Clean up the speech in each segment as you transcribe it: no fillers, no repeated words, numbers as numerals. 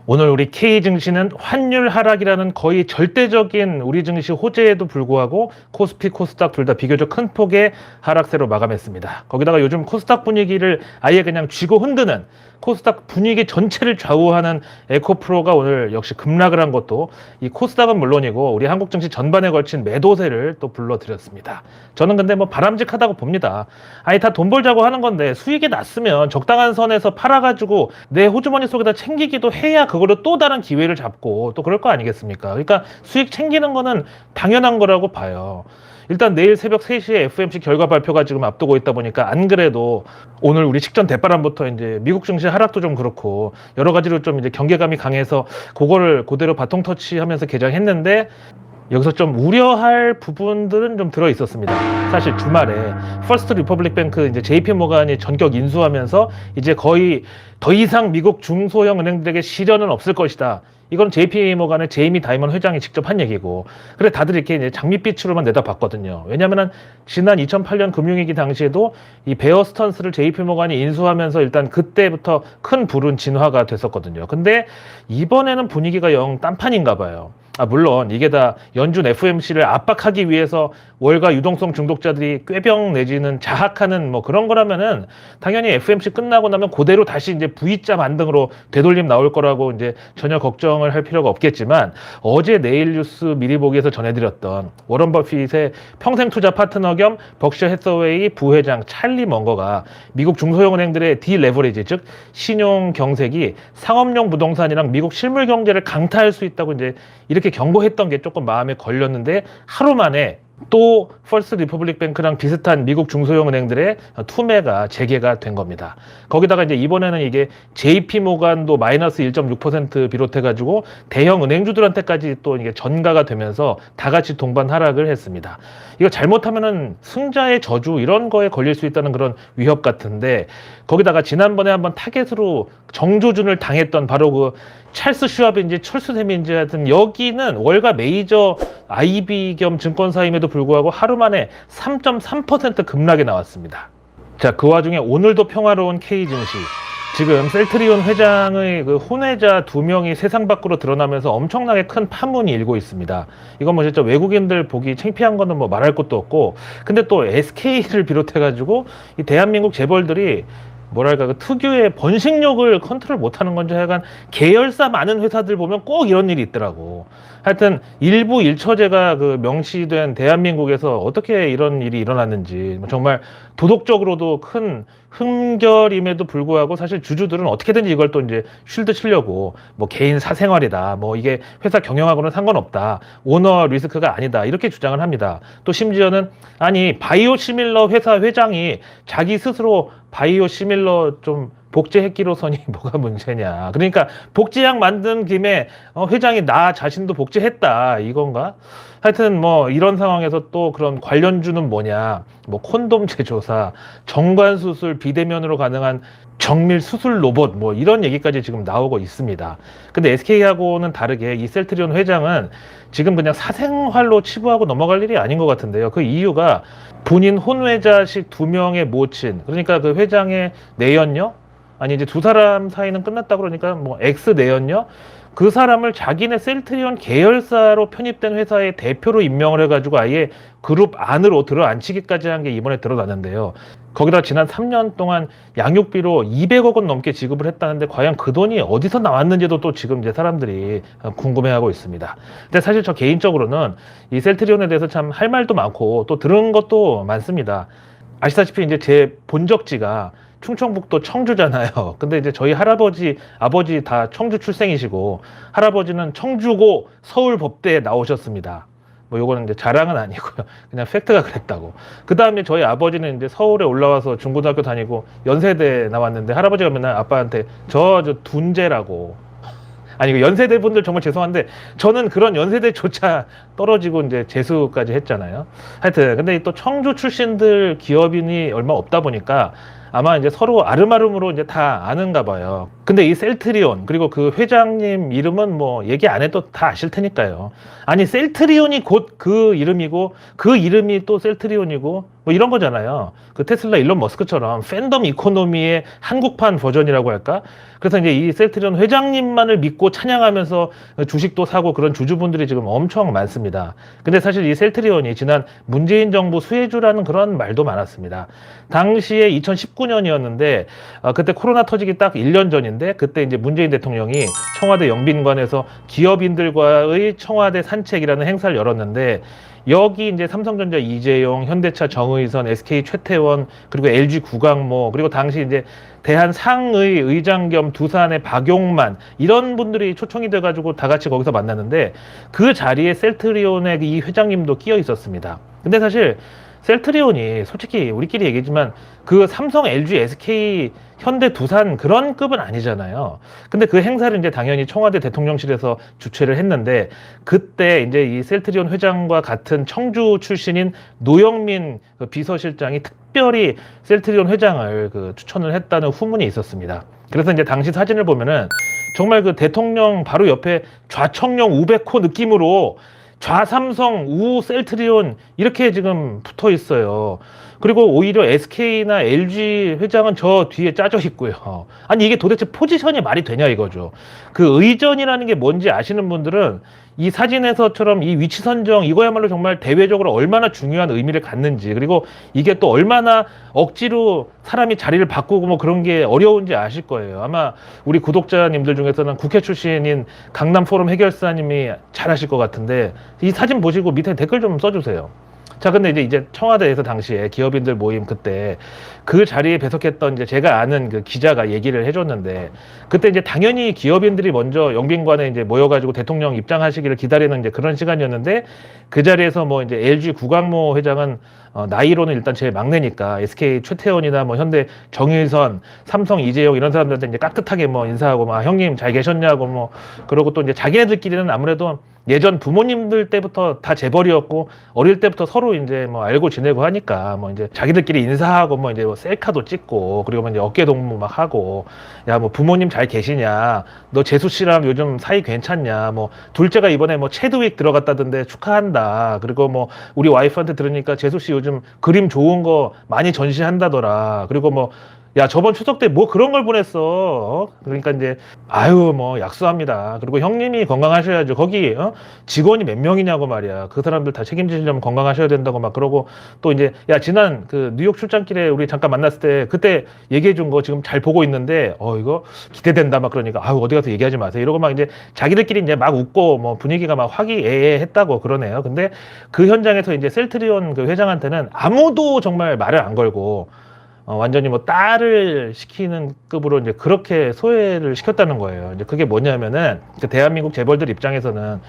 오늘 우리 K 증시는 환율 하락이라는 거의 절대적인 우리 증시 호재에도 불구하고 코스피, 코스닥 둘 다 비교적 큰 폭의 하락세로 마감했습니다. 거기다가 요즘 코스닥 분위기를 아예 그냥 쥐고 흔드는 코스닥 분위기 전체를 좌우하는 에코프로가 오늘 역시 급락을 한 것도 이 코스닥은 물론이고 우리 한국 증시 전반에 걸친 매도세를 또 불러들였습니다. 저는 근데 뭐 바람직하다고 봅니다. 아니 다 돈 벌자고 하는 건데 수익이 났으면 적당한 선에서 팔아가지고 내 호주머니 속에다 챙기기도 해야 그걸로 또 다른 기회를 잡고 또 그럴 거 아니겠습니까? 그러니까 수익 챙기는 거는 당연한 거라고 봐요. 일단 내일 새벽 3시에 FOMC 결과 발표가 지금 앞두고 있다 보니까 안 그래도 오늘 우리 직전 대바람부터 이제 미국 증시 하락도 좀 그렇고 여러 가지로 좀 이제 경계감이 강해서 그거를 그대로 바통 터치하면서 개장했는데 여기서 좀 우려할 부분들은 좀 들어 있었습니다. 사실 주말에 퍼스트 리퍼블릭 뱅크 이제 JP 모간이 전격 인수하면서 이제 거의 더 이상 미국 중소형 은행들에게 시련은 없을 것이다. 이건 JP 모간의 제이미 다이먼 회장이 직접 한 얘기고, 그래 다들 이렇게 이제 장밋빛으로만 내다봤거든요. 왜냐면은 지난 2008년 금융위기 당시에도 이 베어 스턴스를 JP 모간이 인수하면서 일단 그때부터 큰 불은 진화가 됐었거든요. 근데 이번에는 분위기가 영 딴판인가 봐요. 물론 이게 다 연준 FOMC를 압박하기 위해서 월가 유동성 중독자들이 꾀병 내지는 자학하는 뭐 그런 거라면은 당연히 FOMC 끝나고 나면 그대로 다시 이제 V자 반등으로 되돌림 나올 거라고 이제 전혀 걱정을 할 필요가 없겠지만, 어제 내일 뉴스 미리 보기에서 전해드렸던 워런 버핏의 평생 투자 파트너 겸 벅셔 해서웨이 부회장 찰리 먼거가 미국 중소형 은행들의 디레버리지, 즉 신용 경색이 상업용 부동산이랑 미국 실물 경제를 강타할 수 있다고 이제 이렇게 경고했던 게 조금 마음에 걸렸는데, 하루 만에 또 퍼스트 리퍼블릭 뱅크랑 비슷한 미국 중소형 은행들의 투매가 재개가 된 겁니다. 거기다가 이제 이번에는 이게 JP 모간도 마이너스 1.6% 비롯해가지고 대형 은행주들한테까지 또 이게 전가가 되면서 다 같이 동반 하락을 했습니다. 이거 잘못하면은 승자의 저주 이런 거에 걸릴 수 있다는 그런 위협 같은데, 거기다가 지난번에 한번 타겟으로 정조준을 당했던 바로 그 찰스 슈왑인지 철수샘인지 하여튼 여기는 월가 메이저 IB 겸 증권사임에도 불구하고 하루 만에 3.3% 급락이 나왔습니다. 자, 그 와중에 오늘도 평화로운 K 증시. 지금 셀트리온 회장의 그 혼외자 2명이 세상 밖으로 드러나면서 엄청나게 큰 파문이 일고 있습니다. 이건 뭐 진짜 외국인들 보기 창피한 거는 뭐 말할 것도 없고, 근데 또 SK를 비롯해가지고 이 대한민국 재벌들이 뭐랄까 그 특유의 번식력을 컨트롤 못하는 건지 하여간 계열사 많은 회사들 보면 꼭 이런 일이 있더라고. 하여튼 일부 일처제가 그 명시된 대한민국에서 어떻게 이런 일이 일어났는지 정말 도덕적으로도 큰 흠결임에도 불구하고 사실 주주들은 어떻게든지 이걸 또 이제 쉴드 치려고 뭐 개인 사생활이다, 뭐 이게 회사 경영하고는 상관없다, 오너 리스크가 아니다 이렇게 주장을 합니다. 또 심지어는 아니 바이오 시밀러 회사 회장이 자기 스스로 바이오 시밀러 좀 복제했기로서니 뭐가 문제냐. 그러니까 복제약 만든 김에 회장이 나 자신도 복제했다 이건가? 하여튼 뭐 이런 상황에서 또 그런 관련주는 뭐냐, 뭐 콘돔 제조사, 정관수술 비대면으로 가능한 정밀 수술 로봇 뭐 이런 얘기까지 지금 나오고 있습니다. 근데 SK하고는 다르게 이 셀트리온 회장은 지금 그냥 사생활로 치부하고 넘어갈 일이 아닌 것 같은데요. 그 이유가 본인 혼외자식 2명의 모친, 그러니까 그 회장의 내연녀, 아니 이제 두 사람 사이는 끝났다 그러니까 뭐 엑스 내연녀, 그 사람을 자기네 셀트리온 계열사로 편입된 회사의 대표로 임명을 해가지고 아예 그룹 안으로 들어앉히기까지 한 게 이번에 드러났는데요. 거기다 지난 3년 동안 양육비로 200억 원 넘게 지급을 했다는데 과연 그 돈이 어디서 나왔는지도 또 지금 이제 사람들이 궁금해하고 있습니다. 근데 사실 저 개인적으로는 이 셀트리온에 대해서 참 할 말도 많고 또 들은 것도 많습니다. 아시다시피 이제 제 본적지가 충청북도 청주잖아요. 근데 이제 저희 할아버지, 아버지 다 청주 출생이시고, 할아버지는 청주고 서울법대에 나오셨습니다. 뭐 요거는 이제 자랑은 아니고요. 그냥 팩트가 그랬다고. 그 다음에 저희 아버지는 이제 서울에 올라와서 중고등학교 다니고 연세대 나왔는데, 할아버지가 맨날 아빠한테 저 둔재라고. 아니, 연세대 분들 정말 죄송한데 저는 그런 연세대조차 떨어지고 이제 재수까지 했잖아요. 하여튼 근데 또 청주 출신들 기업인이 얼마 없다 보니까 아마 이제 서로 아름아름으로 이제 다 아는가 봐요. 근데 이 셀트리온 그리고 그 회장님 이름은 뭐 얘기 안 해도 다 아실 테니까요. 아니 셀트리온이 곧 그 이름이고 그 이름이 또 셀트리온이고 뭐 이런 거잖아요. 그 테슬라 일론 머스크처럼 팬덤 이코노미의 한국판 버전이라고 할까? 그래서 이제 이 셀트리온 회장님만을 믿고 찬양하면서 주식도 사고 그런 주주분들이 지금 엄청 많습니다. 근데 사실 이 셀트리온이 지난 문재인 정부 수혜주라는 그런 말도 많았습니다. 당시에 2019년이었는데 그때 코로나 터지기 딱 1년 전인데 그때 이제 문재인 대통령이 청와대 영빈관에서 기업인들과의 청와대 산책이라는 행사를 열었는데 여기 이제 삼성전자 이재용, 현대차 정의선, SK 최태원, 그리고 LG 구강모, 그리고 당시 이제 대한상의 의장 겸 두산의 박용만 이런 분들이 초청이 돼가지고 다 같이 거기서 만났는데 그 자리에 셀트리온의 이 회장님도 끼어 있었습니다. 근데 사실 셀트리온이 솔직히 우리끼리 얘기지만 그 삼성, LG, SK, 현대, 두산 그런 급은 아니잖아요. 근데 그 행사를 이제 당연히 청와대 대통령실에서 주최를 했는데 그때 이제 이 셀트리온 회장과 같은 청주 출신인 노영민 그 비서실장이 특별히 셀트리온 회장을 그 추천을 했다는 후문이 있었습니다. 그래서 이제 당시 사진을 보면은 정말 그 대통령 바로 옆에 좌청룡 우백호 느낌으로 좌삼성, 우 셀트리온 이렇게 지금 붙어 있어요. 그리고 오히려 SK나 LG 회장은 저 뒤에 짜져 있고요. 아니 이게 도대체 포지션이 말이 되냐 이거죠. 그 의전이라는 게 뭔지 아시는 분들은 이 사진에서처럼 이 위치 선정 이거야말로 정말 대외적으로 얼마나 중요한 의미를 갖는지 그리고 이게 또 얼마나 억지로 사람이 자리를 바꾸고 뭐 그런 게 어려운지 아실 거예요. 아마 우리 구독자님들 중에서는 국회 출신인 강남 포럼 해결사님이 잘 아실 것 같은데 이 사진 보시고 밑에 댓글 좀 써주세요. 자, 근데 이제 청와대에서 당시에 기업인들 모임 그때 그 자리에 배석했던 이제 제가 아는 그 기자가 얘기를 해줬는데 그때 이제 당연히 기업인들이 먼저 영빈관에 이제 모여가지고 대통령 입장하시기를 기다리는 이제 그런 시간이었는데 그 자리에서 뭐 이제 LG 구강모 회장은 나이로는 일단 제일 막내니까 SK 최태원이나 뭐 현대 정의선, 삼성 이재용 이런 사람들한테 이제 깍듯하게 뭐 인사하고 막 형님 잘 계셨냐고 뭐 그러고 또 이제 자기네들끼리는 아무래도 예전 부모님들 때부터 다 재벌이었고 어릴 때부터 서로 이제 뭐 알고 지내고 하니까 뭐 이제 자기들끼리 인사하고 뭐 이제 뭐 셀카도 찍고 그리고 뭐 이제 어깨 동무 막 하고 야 뭐 부모님 잘 계시냐 너 재수 씨랑 요즘 사이 괜찮냐 뭐 둘째가 이번에 뭐 체드윅 들어갔다던데 축하한다 그리고 뭐 우리 와이프한테 들으니까 재수 씨 요즘 그림 좋은 거 많이 전시한다더라 그리고 뭐 야 저번 추석 때 뭐 그런 걸 보냈어 그러니까 이제 아유 뭐 약수합니다 그리고 형님이 건강하셔야죠 거기 직원이 몇 명이냐고 말이야 그 사람들 다 책임지시려면 건강하셔야 된다고 막 그러고 또 이제 야 지난 그 뉴욕 출장길에 우리 잠깐 만났을 때 그때 얘기해 준 거 지금 잘 보고 있는데 이거 기대된다 막 그러니까 아유 어디 가서 얘기하지 마세요 이러고 막 이제 자기들끼리 이제 막 웃고 뭐 분위기가 막 화기애애했다고 그러네요. 근데 그 현장에서 이제 셀트리온 그 회장한테는 아무도 정말 말을 안 걸고 완전히 뭐 딸을 시키는 급으로 이제 그렇게 소외를 시켰다는 거예요. 이제 그게 뭐냐면은 그 대한민국 재벌들 입장에서는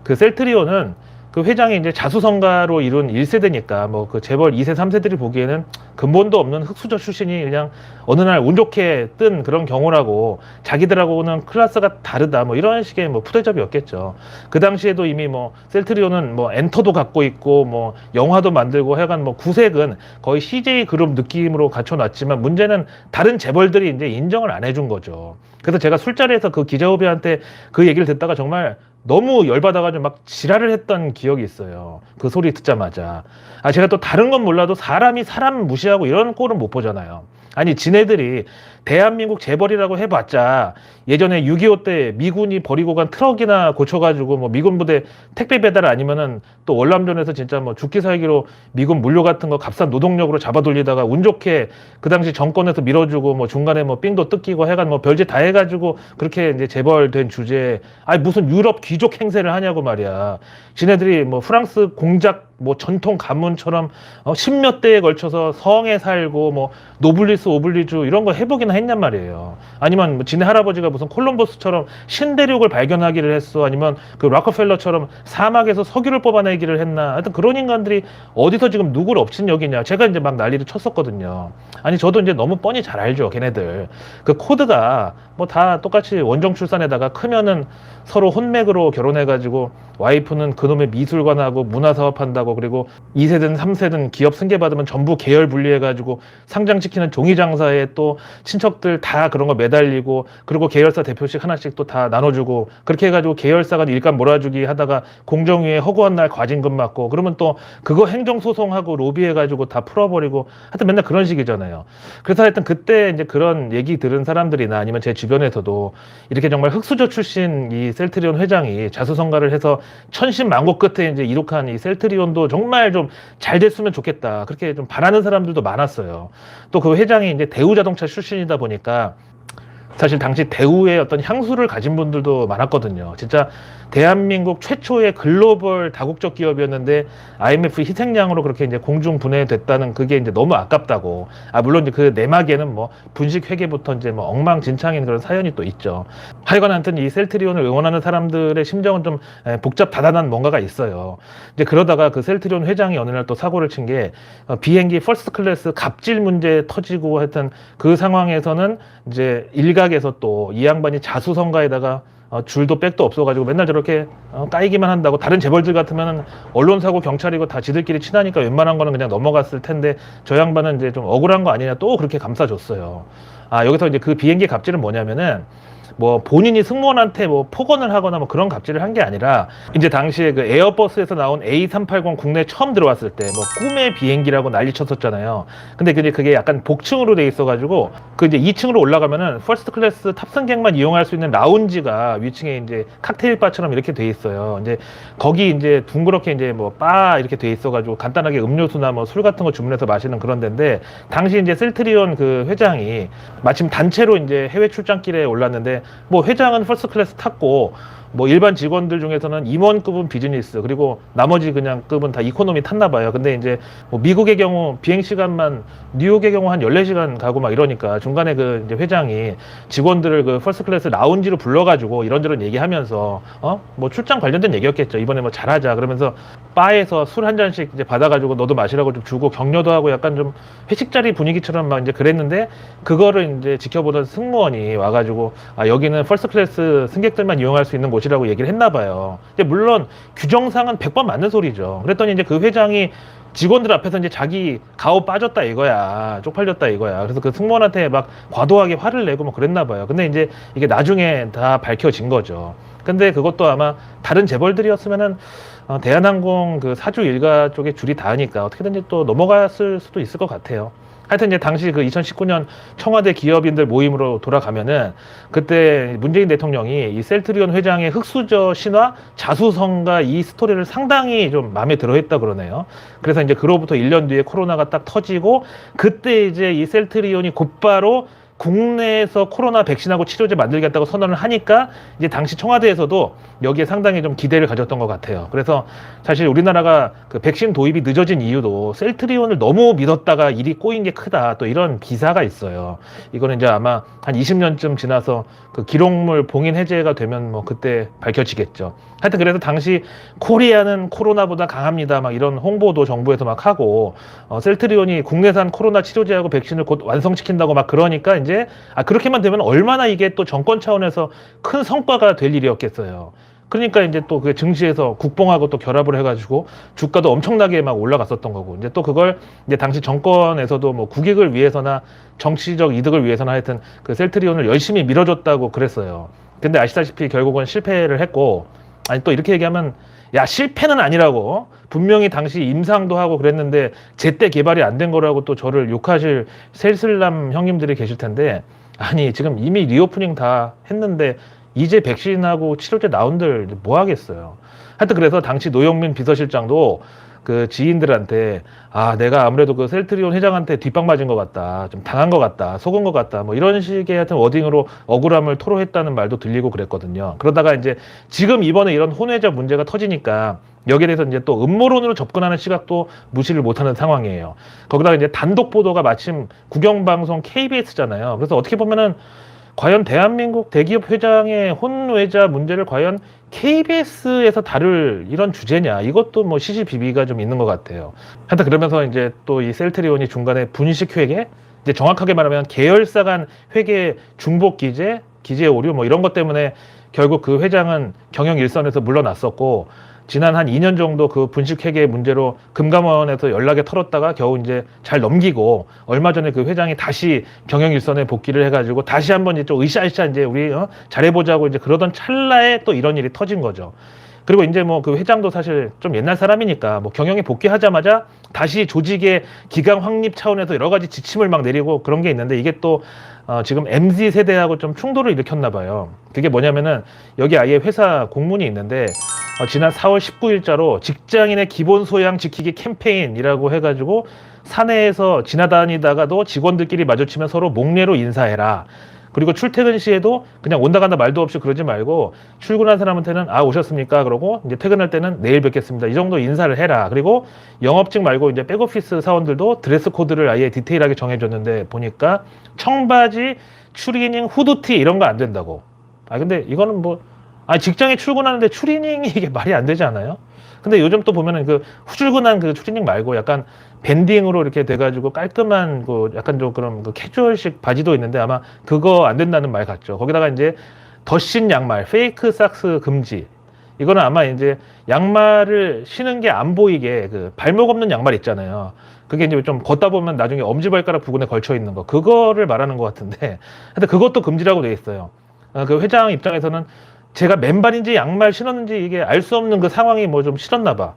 그 셀트리온은 그 회장이 이제 자수성가로 이룬 1세대니까 뭐 그 재벌 2세, 3세들이 보기에는 근본도 없는 흙수저 출신이 그냥 어느 날 운 좋게 뜬 그런 경우라고 자기들하고는 클래스가 다르다 뭐 이런 식의 뭐 푸대접이었겠죠. 그 당시에도 이미 뭐 셀트리온은 뭐 엔터도 갖고 있고 뭐 영화도 만들고 하여간 뭐 구색은 거의 CJ 그룹 느낌으로 갖춰놨지만 문제는 다른 재벌들이 이제 인정을 안 해준 거죠. 그래서 제가 술자리에서 그 기자 후배한테 그 얘기를 듣다가 정말 너무 열받아가지고 막 지랄을 했던 기억이 있어요. 그 소리 듣자마자. 제가 또 다른 건 몰라도 사람이 사람 무시하고 이런 꼴은 못 보잖아요. 아니 지네들이 대한민국 재벌이라고 해봤자 예전에 6.25 때 미군이 버리고 간 트럭이나 고쳐가지고 뭐 미군 부대 택배 배달 아니면은 또 월남전에서 진짜 뭐 죽기 살기로 미군 물류 같은 거 값싼 노동력으로 잡아 돌리다가 운 좋게 그 당시 정권에서 밀어주고 뭐 중간에 뭐 삥도 뜯기고 해간 뭐 별짓 다 해가지고 그렇게 이제 재벌된 주제에 아니 무슨 유럽 귀족 행세를 하냐고 말이야. 지네들이 뭐 프랑스 공작 뭐 전통 가문처럼 10몇 대에 걸쳐서 성에 살고 뭐 노블리스 오블리주 이런 거 해보기나 했냔 말이에요. 아니면 뭐 지네 할아버지가 무슨 콜럼버스처럼 신대륙을 발견하기를 했어. 아니면 그 락커펠러처럼 사막에서 석유를 뽑아내기를 했나. 하여튼 그런 인간들이 어디서 지금 누구를 엎친 여기냐. 제가 이제 막 난리를 쳤었거든요. 아니 저도 이제 너무 뻔히 잘 알죠. 걔네들. 그 코드가 뭐 다 똑같이 원정 출산에다가 크면은 서로 혼맥으로 결혼해가지고 와이프는 그놈의 미술관하고 문화사업한다고 그리고 2세든 3세든 기업 승계받으면 전부 계열 분리해가지고 상장시키는 종이장사에 또 친척 친척들 다 그런 거 매달리고, 그리고 계열사 대표씩 하나씩 또 다 나눠주고, 그렇게 해가지고 계열사가 일감 몰아주기 하다가 공정위에 허구한 날 과징금 맞고, 그러면 또 그거 행정소송하고 로비해가지고 다 풀어버리고, 하여튼 맨날 그런 식이잖아요. 그래서 하여튼 그때 이제 그런 얘기 들은 사람들이나 아니면 제 주변에서도 이렇게 정말 흑수저 출신 이 셀트리온 회장이 자수성가를 해서 천신만고 끝에 이제 이룩한 이 셀트리온도 정말 좀 잘 됐으면 좋겠다, 그렇게 좀 바라는 사람들도 많았어요. 또 그 회장이 이제 대우자동차 출신이다 보니까 사실 당시 대우의 어떤 향수를 가진 분들도 많았거든요. 진짜 대한민국 최초의 글로벌 다국적 기업이었는데 IMF 희생양으로 그렇게 이제 공중 분해됐다는 그게 이제 너무 아깝다고. 물론 이제 그 내막에는 뭐 분식 회계부터 이제 뭐 엉망진창인 그런 사연이 또 있죠. 하여간 하여튼 이 셀트리온을 응원하는 사람들의 심정은 좀 복잡다단한 뭔가가 있어요. 이제 그러다가 그 셀트리온 회장이 어느 날 또 사고를 친 게 비행기 퍼스트 클래스 갑질 문제 터지고 하여튼 그 상황에서는 이제 일각에서 또 이 양반이 자수성가에다가 줄도 백도 없어가지고 맨날 저렇게 까이기만 한다고, 다른 재벌들 같으면 언론사고 경찰이고 다 지들끼리 친하니까 웬만한 거는 그냥 넘어갔을 텐데 저 양반은 이제 좀 억울한 거 아니냐 또 그렇게 감싸줬어요. 여기서 이제 그 비행기 갑질은 뭐냐면은 뭐 본인이 승무원한테 뭐 폭언을 하거나 뭐 그런 갑질을 한 게 아니라, 이제 당시에 그 에어버스에서 나온 A380 국내에 처음 들어왔을 때 뭐 꿈의 비행기라고 난리 쳤었잖아요. 근데 그게 약간 복층으로 돼 있어가지고 그 이제 2층으로 올라가면은 퍼스트 클래스 탑승객만 이용할 수 있는 라운지가 위층에 이제 칵테일 바처럼 이렇게 돼 있어요. 이제 거기 이제 둥그렇게 이제 뭐 바 이렇게 돼 있어가지고 간단하게 음료수나 뭐 술 같은 거 주문해서 마시는 그런 데인데, 당시 이제 셀트리온 그 회장이 마침 단체로 이제 해외 출장길에 올랐는데, 뭐 회장은 퍼스트 클래스 탔고 뭐 일반 직원들 중에서는 임원급은 비즈니스, 그리고 나머지 그냥 급은 다 이코노미 탔나 봐요. 근데 이제 뭐 미국의 경우 비행 시간만 뉴욕의 경우 한 14시간 가고 막 이러니까 중간에 그 이제 회장이 직원들을 그 퍼스트 클래스 라운지로 불러가지고 이런저런 얘기하면서 뭐 출장 관련된 얘기였겠죠. 이번에 뭐 잘하자 그러면서 바에서 술 한 잔씩 이제 받아가지고 너도 마시라고 좀 주고 격려도 하고 약간 좀 회식 자리 분위기처럼 막 이제 그랬는데, 그거를 이제 지켜보던 승무원이 와가지고 여기는 퍼스트 클래스 승객들만 이용할 수 있는 곳이라고 얘기를 했나 봐요. 근데 물론 규정상은 100번 맞는 소리죠. 그랬더니 이제 그 회장이 직원들 앞에서 이제 자기 가오 빠졌다 이거야, 쪽팔렸다 이거야. 그래서 그 승무원한테 막 과도하게 화를 내고 뭐 그랬나 봐요. 근데 이제 이게 나중에 다 밝혀진 거죠. 근데 그것도 아마 다른 재벌들이었으면은 대한항공 그 사주 일가 쪽에 줄이 닿으니까 어떻게든지 또 넘어갔을 수도 있을 것 같아요. 하여튼 이제 당시 그 2019년 청와대 기업인들 모임으로 돌아가면은 그때 문재인 대통령이 이 셀트리온 회장의 흑수저 신화 자수성가 이 스토리를 상당히 좀 마음에 들어 했다 그러네요. 그래서 이제 그로부터 1년 뒤에 코로나가 딱 터지고, 그때 이제 이 셀트리온이 곧바로 국내에서 코로나 백신하고 치료제 만들겠다고 선언을 하니까 이제 당시 청와대에서도 여기에 상당히 좀 기대를 가졌던 것 같아요. 그래서 사실 우리나라가 그 백신 도입이 늦어진 이유도 셀트리온을 너무 믿었다가 일이 꼬인 게 크다, 또 이런 기사가 있어요. 이거는 이제 아마 한 20년쯤 지나서 그 기록물 봉인 해제가 되면 뭐 그때 밝혀지겠죠. 하여튼 그래서 당시 코리아는 코로나보다 강합니다 막 이런 홍보도 정부에서 막 하고, 셀트리온이 국내산 코로나 치료제하고 백신을 곧 완성시킨다고 막 그러니까 이제 그렇게만 되면 얼마나 이게 또 정권 차원에서 큰 성과가 될 일이었겠어요. 그러니까 이제 또 그 증시에서 국뽕하고 또 결합을 해가지고 주가도 엄청나게 막 올라갔었던 거고, 이제 또 그걸 이제 당시 정권에서도 뭐 국익을 위해서나 정치적 이득을 위해서나 하여튼 그 셀트리온을 열심히 밀어줬다고 그랬어요. 근데 아시다시피 결국은 실패를 했고, 또 이렇게 얘기하면 야 실패는 아니라고, 분명히 당시 임상도 하고 그랬는데 제때 개발이 안 된 거라고 또 저를 욕하실 셀슬람 형님들이 계실 텐데, 아니 지금 이미 리오프닝 다 했는데 이제 백신하고 치료제 나온들 뭐 하겠어요. 하여튼 그래서 당시 노영민 비서실장도 그 지인들한테 내가 아무래도 그 셀트리온 회장한테 뒷방 맞은 것 같다, 좀 당한 것 같다, 속은 것 같다, 뭐 이런 식의 하여튼 워딩으로 억울함을 토로했다는 말도 들리고 그랬거든요. 그러다가 이제 지금 이번에 이런 혼외자 문제가 터지니까 여기에 대해서 이제 또 음모론으로 접근하는 시각도 무시를 못하는 상황이에요. 거기다가 이제 단독 보도가 마침 국영방송 KBS잖아요. 그래서 어떻게 보면은 과연 대한민국 대기업 회장의 혼외자 문제를 과연 KBS에서 다룰 이런 주제냐, 이것도 뭐 시시비비가 좀 있는 것 같아요. 하여튼 그러면서 이제 또 이 셀트리온이 중간에 분식 회계, 이제 정확하게 말하면 계열사 간 회계 중복 기재 오류 뭐 이런 것 때문에 결국 그 회장은 경영 일선에서 물러났었고, 지난 한 2년 정도 그 분식회계 문제로 금감원에서 연락에 털었다가 겨우 이제 잘 넘기고 얼마 전에 그 회장이 다시 경영 일선에 복귀를 해가지고 다시 한번 이제 좀 으쌰으쌰 이제 우리 잘해보자고 이제 그러던 찰나에 또 이런 일이 터진 거죠. 그리고 이제 뭐 그 회장도 사실 좀 옛날 사람이니까 뭐 경영에 복귀하자마자 다시 조직의 기강 확립 차원에서 여러 가지 지침을 막 내리고 그런 게 있는데 이게 또 지금 MZ 세대하고 좀 충돌을 일으켰나 봐요. 그게 뭐냐면은 여기 아예 회사 공문이 있는데 지난 4월 19일자로 직장인의 기본 소양 지키기 캠페인이라고 해가지고 사내에서 지나다니다가도 직원들끼리 마주치면 서로 목례로 인사해라. 그리고 출퇴근 시에도 그냥 온다 간다 말도 없이 그러지 말고 출근한 사람한테는 오셨습니까? 그러고 이제 퇴근할 때는 내일 뵙겠습니다. 이 정도 인사를 해라. 그리고 영업직 말고 이제 백오피스 사원들도 드레스 코드를 아예 디테일하게 정해줬는데 보니까 청바지, 추리닝, 후드티 이런 거 안 된다고. 근데 이거는 뭐 직장에 출근하는데 추리닝이 이게 말이 안 되지 않아요? 근데 요즘 또 보면은 그 후줄근한 그 추리닝 말고 약간 밴딩으로 이렇게 돼가지고 깔끔한 그 약간 좀 그런 그 캐주얼식 바지도 있는데 아마 그거 안 된다는 말 같죠. 거기다가 이제 덧신 양말, 페이크 삭스 금지. 이거는 아마 이제 양말을 신은 게 안 보이게 그 발목 없는 양말 있잖아요. 그게 이제 좀 걷다 보면 나중에 엄지발가락 부근에 걸쳐 있는 거. 그거를 말하는 것 같은데. 근데 그것도 금지라고 돼 있어요. 그 회장 입장에서는 제가 맨발인지 양말 신었는지 이게 알 수 없는 그 상황이 뭐 좀 싫었나 봐.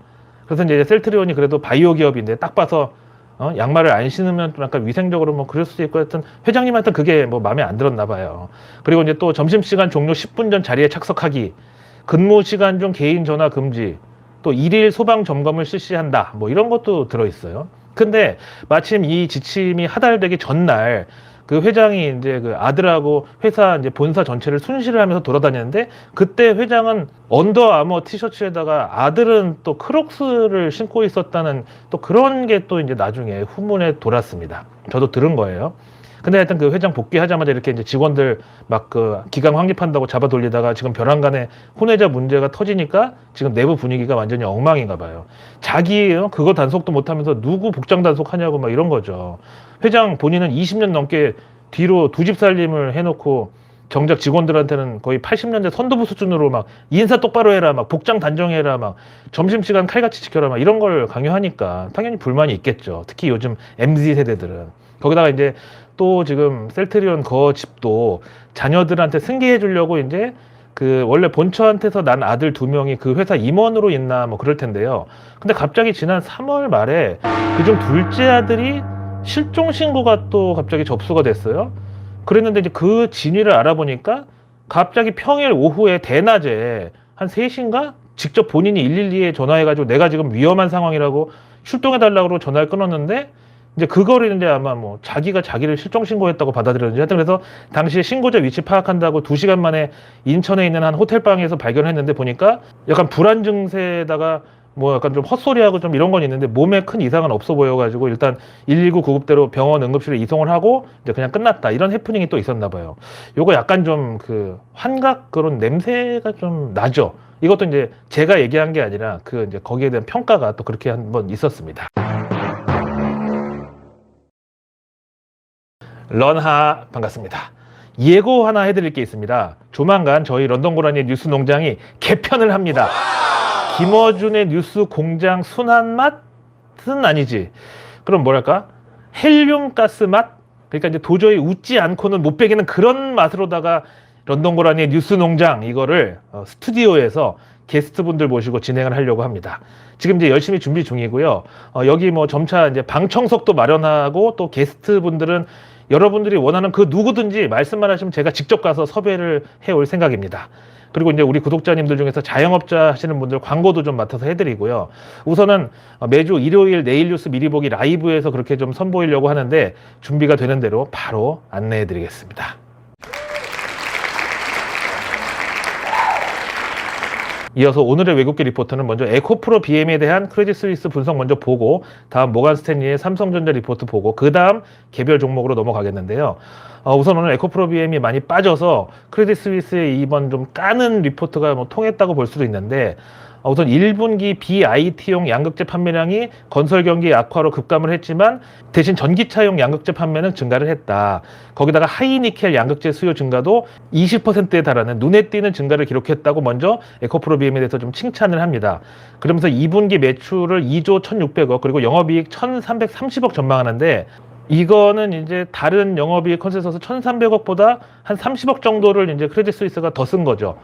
그래서 이제 셀트리온이 그래도 바이오 기업인데 딱 봐서 양말을 안 신으면 좀 약간 위생적으로 뭐 그럴 수도 있고 하여튼 회장님한테 그게 뭐 마음에 안 들었나 봐요. 그리고 이제 또 점심시간 종료 10분 전 자리에 착석하기, 근무 시간 중 개인 전화 금지, 또 일일 소방 점검을 실시한다. 뭐 이런 것도 들어있어요. 근데 마침 이 지침이 하달되기 전날 그 회장이 이제 그 아들하고 회사 이제 본사 전체를 순시를 하면서 돌아다녔는데 그때 회장은 언더아머 티셔츠에다가 아들은 또 크록스를 신고 있었다는 또 그런 게 또 이제 나중에 후문에 돌았습니다. 저도 들은 거예요. 근데 하여튼 그 회장 복귀하자마자 이렇게 이제 직원들 막 그 기강 확립한다고 잡아 돌리다가 지금 벼랑간에 혼외자 문제가 터지니까 지금 내부 분위기가 완전히 엉망인가 봐요. 자기 그거 단속도 못하면서 누구 복장 단속하냐고 막 이런 거죠. 회장 본인은 20년 넘게 뒤로 두 집 살림을 해놓고 정작 직원들한테는 거의 80년대 선도부 수준으로 막 인사 똑바로 해라, 막 복장 단정해라, 막 점심시간 칼같이 지켜라, 막 이런 걸 강요하니까 당연히 불만이 있겠죠. 특히 요즘 MZ 세대들은. 거기다가 이제 또 지금 셀트리온 거 집도 자녀들한테 승계해 주려고 이제 그 원래 본처한테서 난 아들 2명이 그 회사 임원으로 있나 뭐 그럴 텐데요. 근데 갑자기 지난 3월 말에 그중 둘째 아들이 실종 신고가 또 갑자기 접수가 됐어요. 그랬는데 이제 그 진위를 알아보니까 갑자기 평일 오후에 대낮에 한 3시인가 직접 본인이 112에 전화해가지고 내가 지금 위험한 상황이라고 출동해달라고 전화를 끊었는데 이제 그거를 이제 아마 뭐 자기가 자기를 실종 신고했다고 받아들였는지 하여튼 그래서 당시에 신고자 위치 파악한다고 2시간 만에 인천에 있는 한 호텔방에서 발견했는데 보니까 약간 불안 증세에다가 뭐 약간 좀 헛소리하고 좀 이런 건 있는데 몸에 큰 이상은 없어 보여가지고 일단 119 구급대로 병원 응급실에 이송을 하고 이제 그냥 끝났다. 이런 해프닝이 또 있었나 봐요. 요거 약간 좀 그 환각 그런 냄새가 좀 나죠. 이것도 이제 제가 얘기한 게 아니라 그 이제 거기에 대한 평가가 또 그렇게 한번 있었습니다. 런하 반갑습니다. 예고 하나 해드릴 게 있습니다. 조만간 저희 런던 고라니 뉴스 농장이 개편을 합니다. 김어준의 뉴스 공장 순한 맛은 아니지. 그럼 뭐랄까? 헬륨가스 맛? 그러니까 이제 도저히 웃지 않고는 못 베기는 그런 맛으로다가 런던 고라니의 뉴스 농장 이거를 스튜디오에서 게스트분들 모시고 진행을 하려고 합니다. 지금 이제 열심히 준비 중이고요. 여기 뭐 점차 이제 방청석도 마련하고 또 게스트분들은 여러분들이 원하는 그 누구든지 말씀만 하시면 제가 직접 가서 섭외를 해올 생각입니다. 그리고 이제 우리 구독자님들 중에서 자영업자 하시는 분들 광고도 좀 맡아서 해드리고요. 우선은 매주 일요일 내일 뉴스 미리 보기 라이브에서 그렇게 좀 선보이려고 하는데 준비가 되는 대로 바로 안내해드리겠습니다. 이어서 오늘의 외국계 리포트는 먼저 에코프로 BM에 대한 크레딧 스위스 분석 먼저 보고 다음 모간 스탠리의 삼성전자 리포트 보고 그 다음 개별 종목으로 넘어가겠는데요. 우선 오늘 에코프로 BM이 많이 빠져서 크레딧 스위스의 이번 좀 까는 리포트가 뭐 통했다고 볼 수도 있는데 우선 1분기 BIT용 양극재 판매량이 건설 경기 악화로 급감을 했지만 대신 전기차용 양극재 판매는 증가를 했다. 거기다가 하이니켈 양극재 수요 증가도 20%에 달하는 눈에 띄는 증가를 기록했다고 먼저 에코프로 BM에 대해서 좀 칭찬을 합니다. 그러면서 2분기 매출을 2조 1,600억 그리고 영업이익 1,330억 전망하는데 이거는 이제 다른 영업이익 컨센서스 1,300억보다 한 30억 정도를 이제 크레딧 스위스가 더 쓴 거죠.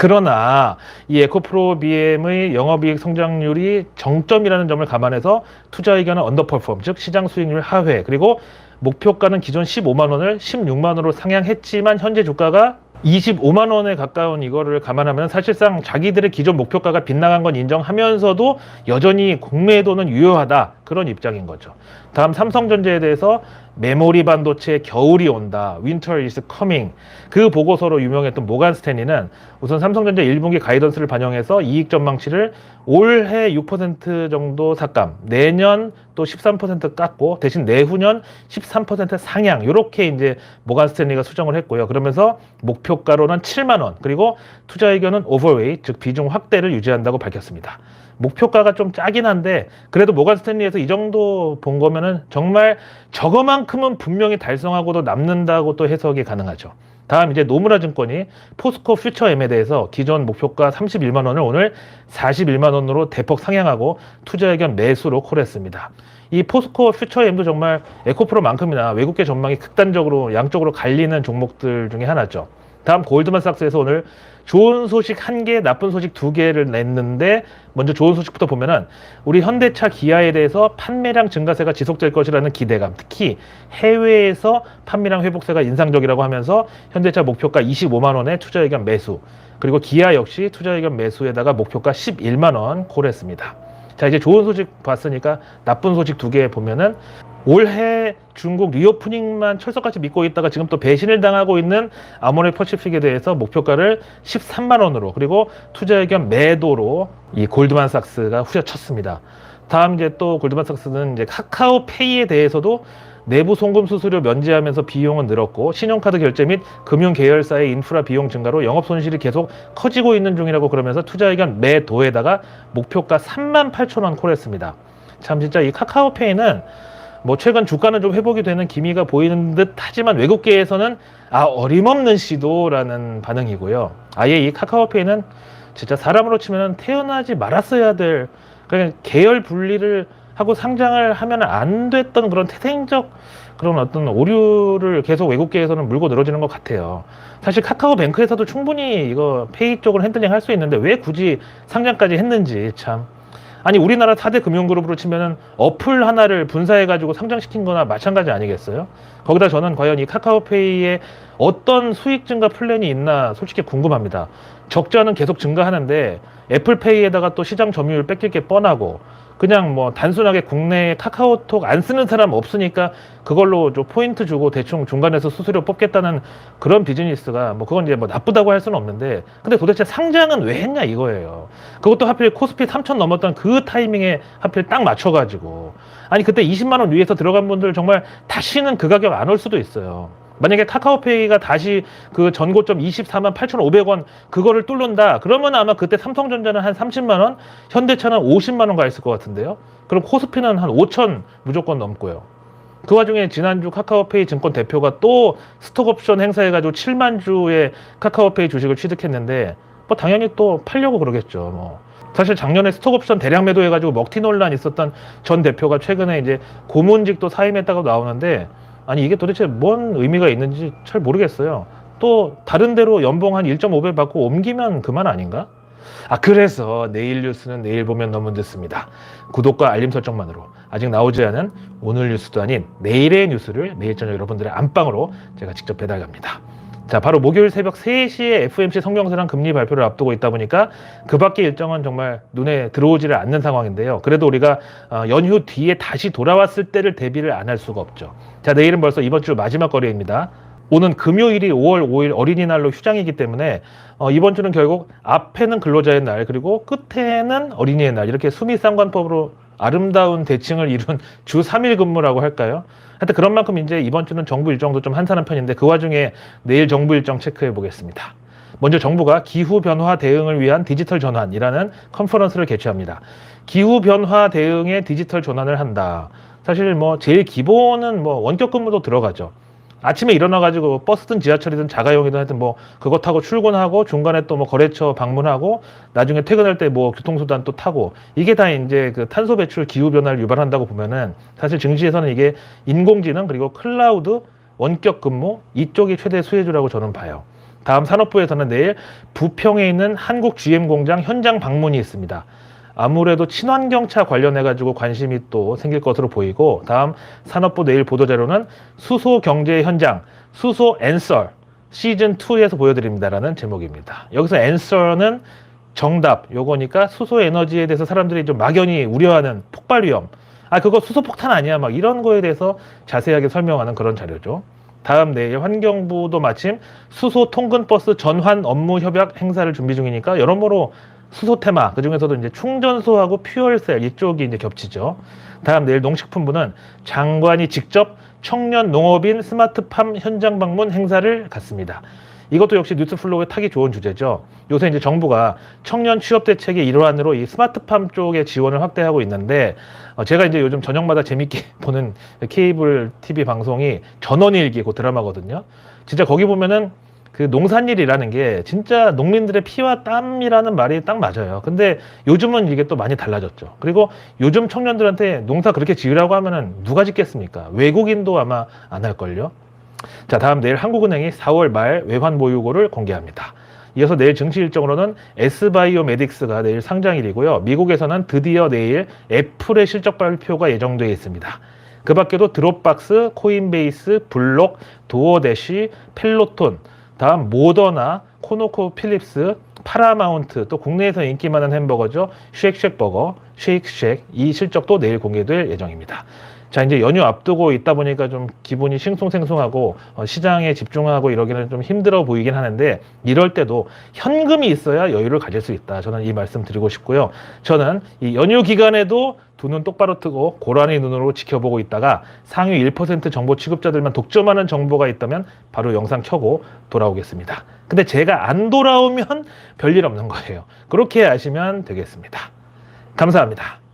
그러나 이 에코프로 BM의 영업이익 성장률이 정점이라는 점을 감안해서 투자 의견은 언더퍼폼, 즉 시장 수익률 하회, 그리고 목표가는 기존 15만 원을 16만 원으로 상향했지만 현재 주가가 25만 원에 가까운 이거를 감안하면 사실상 자기들의 기존 목표가가 빗나간 건 인정하면서도 여전히 공매도는 유효하다, 그런 입장인 거죠. 다음 삼성전자에 대해서 메모리 반도체의 겨울이 온다, Winter is coming, 그 보고서로 유명했던 모간 스탠리는 우선 삼성전자 1분기 가이던스를 반영해서 이익 전망치를 올해 6% 정도 삭감, 내년 또 13% 깎고 대신 내후년 13% 상향, 이렇게 이제 모간 스탠리가 수정을 했고요. 그러면서 목표가로는 7만 원, 그리고 투자 의견은 오버웨이, 즉 비중 확대를 유지한다고 밝혔습니다. 목표가가 좀 짜긴 한데 그래도 모간 스탠리에서 이 정도 본 거면은 정말 저거만큼은 분명히 달성하고도 남는다고 또 해석이 가능하죠. 다음 이제 노무라 증권이 포스코 퓨처엠에 대해서 기존 목표가 31만 원을 오늘 41만 원으로 대폭 상향하고 투자 의견 매수로 콜했습니다. 이 포스코 퓨처엠도 정말 에코프로만큼이나 외국계 전망이 극단적으로 양쪽으로 갈리는 종목들 중에 하나죠. 다음 골드만삭스에서 오늘 좋은 소식 1개, 나쁜 소식 2개를 냈는데 먼저 좋은 소식부터 보면은 우리 현대차, 기아에 대해서 판매량 증가세가 지속될 것이라는 기대감, 특히 해외에서 판매량 회복세가 인상적이라고 하면서 현대차 목표가 25만 원에 투자 의견 매수, 그리고 기아 역시 투자 의견 매수에다가 목표가 11만 원 콜했습니다. 자, 이제 좋은 소식 봤으니까 나쁜 소식 2개 보면은 올해 중국 리오프닝만 철석같이 믿고 있다가 지금 또 배신을 당하고 있는 아모레 퍼시픽에 대해서 목표가를 13만 원으로 그리고 투자 의견 매도로 이 골드만삭스가 후려쳤습니다. 다음 이제 또 골드만삭스는 이제 카카오페이에 대해서도 내부 송금 수수료 면제하면서 비용은 늘었고 신용카드 결제 및 금융 계열사의 인프라 비용 증가로 영업 손실이 계속 커지고 있는 중이라고 그러면서 투자 의견 매도에다가 목표가 3만 8천 원 콜했습니다. 참 진짜 이 카카오페이는 뭐 최근 주가는 좀 회복이 되는 기미가 보이는 듯 하지만 외국계에서는 어림없는 시도라는 반응이고요. 아예 이 카카오페이는 진짜 사람으로 치면 태어나지 말았어야 될, 그냥 계열 분리를 하고 상장을 하면 안 됐던 그런 태생적 그런 어떤 오류를 계속 외국계에서는 물고 늘어지는 것 같아요. 사실 카카오뱅크에서도 충분히 이거 페이 쪽을 핸들링 할 수 있는데 왜 굳이 상장까지 했는지 참. 아니 우리나라 4대 금융그룹으로 치면은 어플 하나를 분사해가지고 상장시킨 거나 마찬가지 아니겠어요? 거기다 저는 과연 이 카카오페이에 어떤 수익 증가 플랜이 있나 솔직히 궁금합니다. 적자는 계속 증가하는데 애플페이에다가 또 시장 점유율 뺏길 게 뻔하고 그냥 뭐 단순하게 국내에 카카오톡 안 쓰는 사람 없으니까 그걸로 좀 포인트 주고 대충 중간에서 수수료 뽑겠다는 그런 비즈니스가 뭐 그건 이제 뭐 나쁘다고 할 수는 없는데 근데 도대체 상장은 왜 했냐 이거예요. 그것도 하필 코스피 3,000 넘었던 그 타이밍에 하필 딱 맞춰가지고 아니 그때 20만 원 위에서 들어간 분들 정말 다시는 그 가격 안 올 수도 있어요. 만약에 카카오페이가 다시 그 전고점 24만 8,500원 그거를 뚫는다 그러면 아마 그때 삼성전자는 한 30만 원, 현대차는 50만 원 가 있을 것 같은데요. 그럼 코스피는 한 5천 무조건 넘고요. 그 와중에 지난주 카카오페이 증권 대표가 또 스톡옵션 행사해가지고 7만 주의 카카오페이 주식을 취득했는데 뭐 당연히 또 팔려고 그러겠죠. 뭐 사실 작년에 스톡옵션 대량 매도해가지고 먹튀 논란 있었던 전 대표가 최근에 이제 고문직도 사임했다고 나오는데 아니 이게 도대체 뭔 의미가 있는지 잘 모르겠어요. 또 다른 데로 연봉 한 1.5배 받고 옮기면 그만 아닌가? 그래서 내일 뉴스는 내일 보면 너무 늦습니다. 구독과 알림 설정만으로 아직 나오지 않은 오늘 뉴스도 아닌 내일의 뉴스를 매일 저녁 여러분들의 안방으로 제가 직접 배달갑니다. 자, 바로 목요일 새벽 3시에 FOMC 성명서랑 금리 발표를 앞두고 있다 보니까 그 밖의 일정은 정말 눈에 들어오지를 않는 상황인데요. 그래도 우리가 연휴 뒤에 다시 돌아왔을 때를 대비를 안 할 수가 없죠. 자, 내일은 벌써 이번 주 마지막 거래입니다. 오는 금요일이 5월 5일 어린이날로 휴장이기 때문에 이번 주는 결국 앞에는 근로자의 날 그리고 끝에는 어린이의 날 이렇게 수미상관법으로 아름다운 대칭을 이룬 주 3일 근무라고 할까요? 하여튼 그런 만큼 이제 이번 주는 정부 일정도 좀 한산한 편인데 그 와중에 내일 정부 일정 체크해 보겠습니다. 먼저 정부가 기후변화 대응을 위한 디지털 전환이라는 컨퍼런스를 개최합니다. 기후변화 대응에 디지털 전환을 한다. 사실 뭐 제일 기본은 뭐 원격 근무도 들어가죠. 아침에 일어나가지고 버스든 지하철이든 자가용이든 하여튼 뭐 그거 타고 출근하고 중간에 또 뭐 거래처 방문하고 나중에 퇴근할 때 뭐 교통수단 또 타고 이게 다 이제 그 탄소 배출 기후 변화를 유발한다고 보면은 사실 증시에서는 이게 인공지능 그리고 클라우드 원격 근무 이쪽이 최대 수혜주라고 저는 봐요. 다음 산업부에서는 내일 부평에 있는 한국 GM 공장 현장 방문이 있습니다. 아무래도 친환경차 관련해가지고 관심이 또 생길 것으로 보이고 다음 산업부 내일 보도자료는 수소 경제 현장, 수소 앤서 시즌2에서 보여드립니다라는 제목입니다. 여기서 앤서는 정답, 요거니까 수소 에너지에 대해서 사람들이 좀 막연히 우려하는 폭발 위험. 그거 수소 폭탄 아니야. 막 이런 거에 대해서 자세하게 설명하는 그런 자료죠. 다음 내일 환경부도 마침 수소 통근버스 전환 업무 협약 행사를 준비 중이니까 여러모로 수소 테마, 그 중에서도 이제 충전소하고 퓨얼셀 이쪽이 이제 겹치죠. 다음 내일 농식품부는 장관이 직접 청년 농업인 스마트팜 현장 방문 행사를 갖습니다. 이것도 역시 뉴스플로우에 타기 좋은 주제죠. 요새 이제 정부가 청년 취업 대책의 일환으로 이 스마트팜 쪽에 지원을 확대하고 있는데 제가 이제 요즘 저녁마다 재밌게 보는 케이블 TV 방송이 전원일기 그 드라마거든요. 진짜 거기 보면은 그 농산일이라는 게 진짜 농민들의 피와 땀이라는 말이 딱 맞아요. 근데 요즘은 이게 또 많이 달라졌죠. 그리고 요즘 청년들한테 농사 그렇게 지으라고 하면은 누가 짓겠습니까? 외국인도 아마 안 할걸요. 자, 다음 내일 한국은행이 4월 말 외환 보유고를 공개합니다. 이어서 내일 증시 일정으로는 S바이오메딕스가 내일 상장일이고요. 미국에서는 드디어 내일 애플의 실적 발표가 예정되어 있습니다. 그 밖에도 드롭박스, 코인베이스, 블록, 도어대시, 펠로톤, 다음 모더나, 코노코 필립스, 파라마운트, 또 국내에서 인기 많은 햄버거죠. 쉑쉑버거, 쉐익쉑 이 실적도 내일 공개될 예정입니다. 자, 이제 연휴 앞두고 있다 보니까 좀 기분이 싱숭생숭하고 시장에 집중하고 이러기는 좀 힘들어 보이긴 하는데 이럴 때도 현금이 있어야 여유를 가질 수 있다. 저는 이 말씀 드리고 싶고요. 저는 이 연휴 기간에도 두 눈 똑바로 뜨고 고라니 눈으로 지켜보고 있다가 상위 1% 정보 취급자들만 독점하는 정보가 있다면 바로 영상 켜고 돌아오겠습니다. 근데 제가 안 돌아오면 별일 없는 거예요. 그렇게 아시면 되겠습니다. 감사합니다.